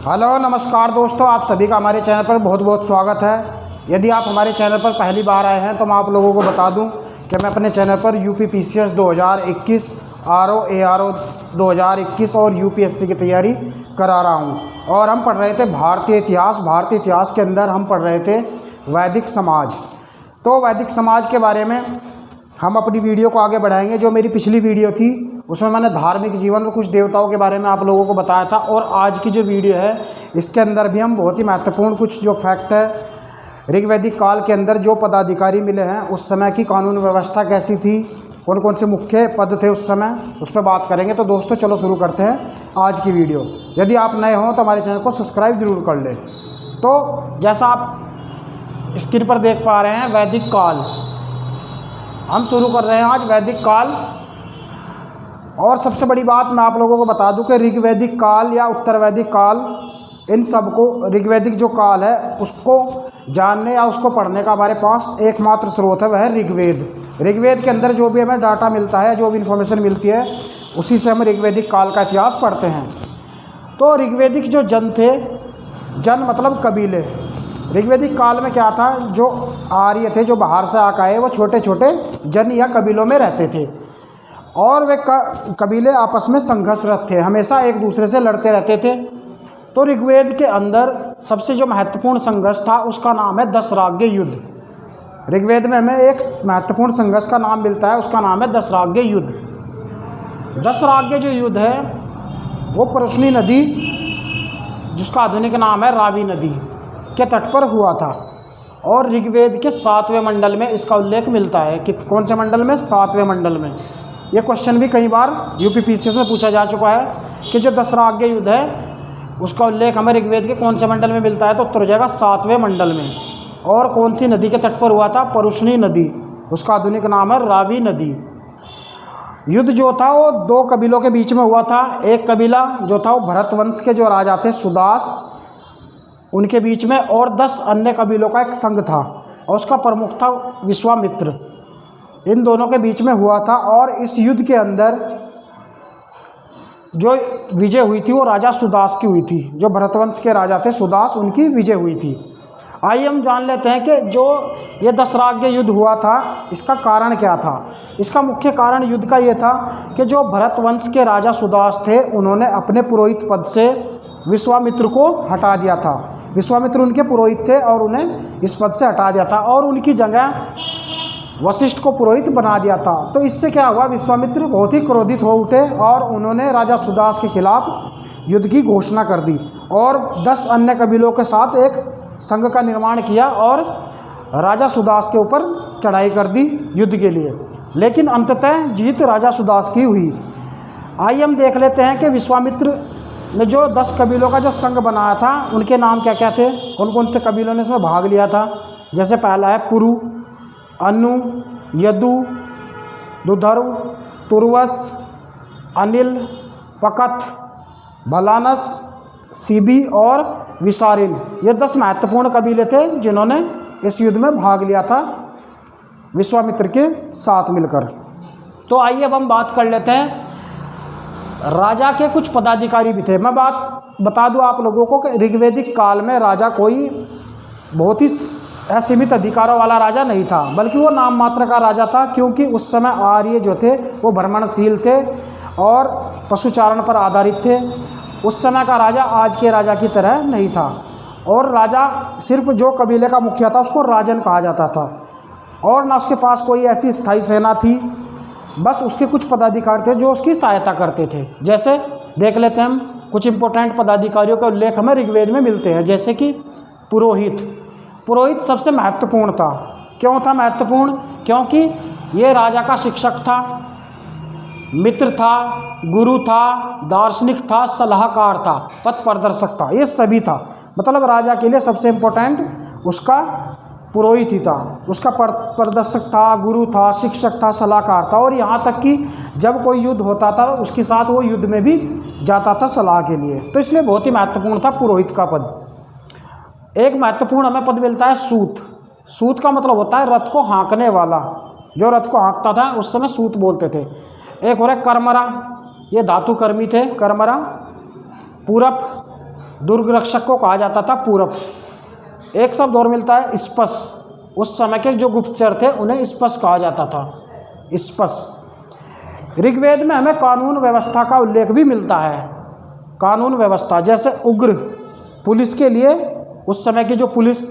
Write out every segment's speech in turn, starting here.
Hello नमस्कार दोस्तों, आप सभी का हमारे चैनल पर बहुत बहुत स्वागत है। यदि आप हमारे चैनल पर पहली बार आए हैं तो मैं आप लोगों को बता दूं कि मैं अपने चैनल पर यूपी पीसीएस 2021, आरओ एआरओ 2021 और यूपीएससी की तैयारी करा रहा हूं। और हम पढ़ रहे थे भारतीय इतिहास के अंदर हम पढ़ रहे थे वैदिक समाज। तो वैदिक समाज के बारे में हम अपनी वीडियो को आगे बढ़ाएंगे। जो मेरी पिछली वीडियो थी उसमें मैंने धार्मिक जीवन और कुछ देवताओं के बारे में आप लोगों को बताया था, और आज की जो वीडियो है इसके अंदर भी हम बहुत ही महत्वपूर्ण कुछ जो फैक्ट है, ऋग्वैदिक काल के अंदर जो पदाधिकारी मिले हैं उस समय की कानून व्यवस्था कैसी थी, कौन कौन से मुख्य पद थे उस समय, उस पर बात करेंगे। तो दोस्तों चलो शुरू करते हैं आज की वीडियो। यदि आप नए हों तो हमारे चैनल को सब्सक्राइब जरूर कर लें। तो जैसा आप स्क्रीन पर देख पा रहे हैं, वैदिक काल हम शुरू कर रहे हैं आज, वैदिक काल। और सबसे बड़ी बात मैं आप लोगों को बता दूं कि ऋग्वैदिक काल या उत्तर वैदिक काल, इन सब को, ऋग्वैदिक जो काल है उसको जानने या उसको पढ़ने का हमारे पास एकमात्र स्रोत है, वह है ऋग्वेद। ऋग्वेद के अंदर जो भी हमें डाटा मिलता है, जो भी इन्फॉर्मेशन मिलती है, उसी से हम ऋग्वैदिक काल का इतिहास पढ़ते हैं। तो ऋग्वैदिक जो जन थे, जन मतलब कबीले। ऋग्वैदिक काल में क्या था, जो आर्य थे, जो बाहर से आकर आए, वो छोटे छोटे जन या कबीलों में रहते थे, और वे कबीले आपस में संघर्षरत थे, हमेशा एक दूसरे से लड़ते रहते थे। तो ऋग्वेद के अंदर सबसे जो महत्वपूर्ण संघर्ष था उसका नाम है दशराग्य युद्ध। ऋग्वेद में हमें एक महत्वपूर्ण संघर्ष का नाम मिलता है, उसका नाम है दशराग्य युद्ध। दशराग्य जो युद्ध है वो परुष्णी नदी, जिसका आधुनिक नाम है रावी नदी, के तट पर हुआ था। और ऋग्वेद के 7वें मंडल में इसका उल्लेख मिलता है कि कौन से मंडल में, 7वें मंडल में। ये क्वेश्चन भी कई बार यूपी पीसीएस में पूछा जा चुका है कि जो दशराग्य युद्ध है उसका उल्लेख हमें ऋग्वेद के कौन से मंडल में मिलता है, तो उत्तर हो जाएगा 7वें मंडल में। और कौन सी नदी के तट पर हुआ था, परुष्णी नदी, उसका आधुनिक नाम है रावी नदी। युद्ध जो था वो दो कबीलों के बीच में हुआ था। एक कबीला जो था वो भरत वंश के जो राजा थे सुदास, उनके बीच में, और 10 अन्य कबीलों का एक संघ था और उसका प्रमुख था विश्वामित्र। इन दोनों के बीच में हुआ था। और इस युद्ध के अंदर जो विजय हुई थी वो राजा सुदास की हुई थी। जो भरतवंश के राजा थे सुदास, उनकी विजय हुई थी। आइए हम जान लेते हैं कि जो ये दशराग्य युद्ध हुआ था इसका कारण क्या था। इसका मुख्य कारण युद्ध का ये था कि जो भरतवंश के राजा सुदास थे उन्होंने अपने पुरोहित पद से विश्वामित्र को हटा दिया था। विश्वामित्र उनके पुरोहित थे और उन्हें इस पद से हटा दिया था और उनकी जगह वशिष्ठ को पुरोहित बना दिया था। तो इससे क्या हुआ, विश्वामित्र बहुत ही क्रोधित हो उठे और उन्होंने राजा सुदास के खिलाफ युद्ध की घोषणा कर दी और 10 अन्य कबीलों के साथ एक संघ का निर्माण किया और राजा सुदास के ऊपर चढ़ाई कर दी युद्ध के लिए। लेकिन अंततः जीत राजा सुदास की हुई। आइए हम देख लेते हैं कि विश्वामित्र ने जो 10 कबीलों का जो संघ बनाया था उनके नाम क्या क्या थे, कौन कौन से कबीलों ने इसमें भाग लिया था। जैसे पहला है पुरु, अनु, यदु, दुधर्व, तुर्वस, अनिल, पकथ, भलानस, सीबी और विसारिन। ये 10 महत्वपूर्ण कबीले थे जिन्होंने इस युद्ध में भाग लिया था विश्वामित्र के साथ मिलकर। तो आइए अब हम बात कर लेते हैं, राजा के कुछ पदाधिकारी भी थे। मैं बात बता दूं आप लोगों को कि ऋग्वैदिक काल में राजा कोई बहुत ही असीमित अधिकारों वाला राजा नहीं था, बल्कि वो नाम मात्र का राजा था, क्योंकि उस समय आर्य जो थे वो भ्रमणशील थे और पशुचारण पर आधारित थे। उस समय का राजा आज के राजा की तरह नहीं था। और राजा सिर्फ जो कबीले का मुखिया था उसको राजन कहा जाता था, और ना उसके पास कोई ऐसी स्थायी सेना थी, बस उसके कुछ पदाधिकारी थे जो उसकी सहायता करते थे। जैसे देख लेते हैं हम कुछ इंपॉर्टेंट पदाधिकारियों के उल्लेख हमें ऋग्वेद में मिलते हैं। जैसे कि पुरोहित। पुरोहित सबसे महत्वपूर्ण था। क्यों था महत्वपूर्ण? क्योंकि ये राजा का शिक्षक था, मित्र था, गुरु था, दार्शनिक था, सलाहकार था, पथ प्रदर्शक था, ये सभी था। मतलब राजा के लिए सबसे इम्पोर्टेंट उसका पुरोहित ही था। उसका प्रदर्शक था, गुरु था, शिक्षक था, सलाहकार था। और यहाँ तक कि जब कोई युद्ध होता था उसके साथ वो युद्ध में भी जाता था सलाह के लिए। तो इसलिए बहुत ही महत्वपूर्ण था पुरोहित का पद। एक महत्वपूर्ण हमें पद मिलता है सूत। सूत का मतलब होता है रथ को हाँकने वाला। जो रथ को हाँकता था उस समय सूत बोलते थे। एक हो रहा है कर्मरा, ये धातु कर्मी थे कर्मरा। पूरब, दुर्ग रक्षक को कहा जाता था पूरब। एक शब्द और मिलता है स्पश। उस समय के जो गुप्तचर थे उन्हें स्पश कहा जाता था, स्पश। ऋग्वेद में हमें कानून व्यवस्था का उल्लेख भी मिलता है। कानून व्यवस्था जैसे उग्र, पुलिस के लिए, उस समय की जो पुलिस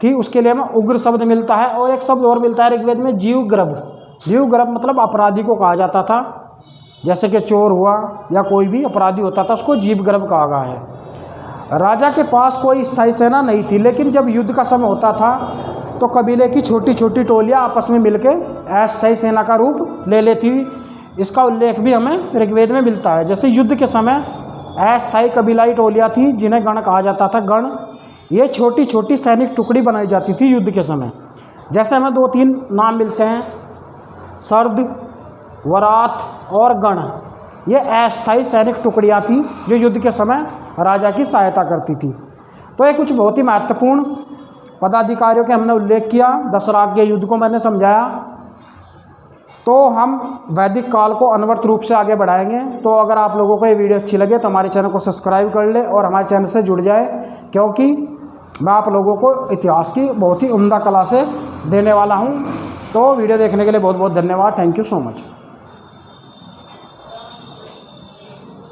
थी उसके लिए हमें उग्र शब्द मिलता है। और एक शब्द और मिलता है ऋग्वेद में जीवग्रभ। जीवग्रभ मतलब अपराधी को कहा जाता था, जैसे कि चोर हुआ या कोई भी अपराधी होता था उसको जीवग्रभ कहा गया है। राजा के पास कोई स्थायी सेना नहीं थी, लेकिन जब युद्ध का समय होता था तो कबीले की छोटी छोटी टोलियां आपस में मिलकर अस्थायी सेना का रूप ले लेती। इसका उल्लेख भी हमें ऋग्वेद में मिलता है। जैसे युद्ध के समय अस्थायी कबीलाई टोलियां थी जिन्हें गण कहा जाता था, गण। ये छोटी छोटी सैनिक टुकड़ी बनाई जाती थी युद्ध के समय। जैसे हमें 2-3 नाम मिलते हैं, सर्द, वरात और गण। ये अस्थायी सैनिक टुकड़ियाँ थी जो युद्ध के समय राजा की सहायता करती थी। तो ये कुछ बहुत ही महत्वपूर्ण पदाधिकारियों के हमने उल्लेख किया। दशराज्ञ युद्ध को मैंने समझाया। तो हम वैदिक काल को अनवरत रूप से आगे बढ़ाएंगे। तो अगर आप लोगों को ये वीडियो अच्छी लगे तो हमारे चैनल को सब्सक्राइब कर ले और हमारे चैनल से जुड़ जाए, क्योंकि मैं आप लोगों को इतिहास की बहुत ही उम्दा कला से देने वाला हूँ। तो वीडियो देखने के लिए बहुत बहुत धन्यवाद। Thank you so much.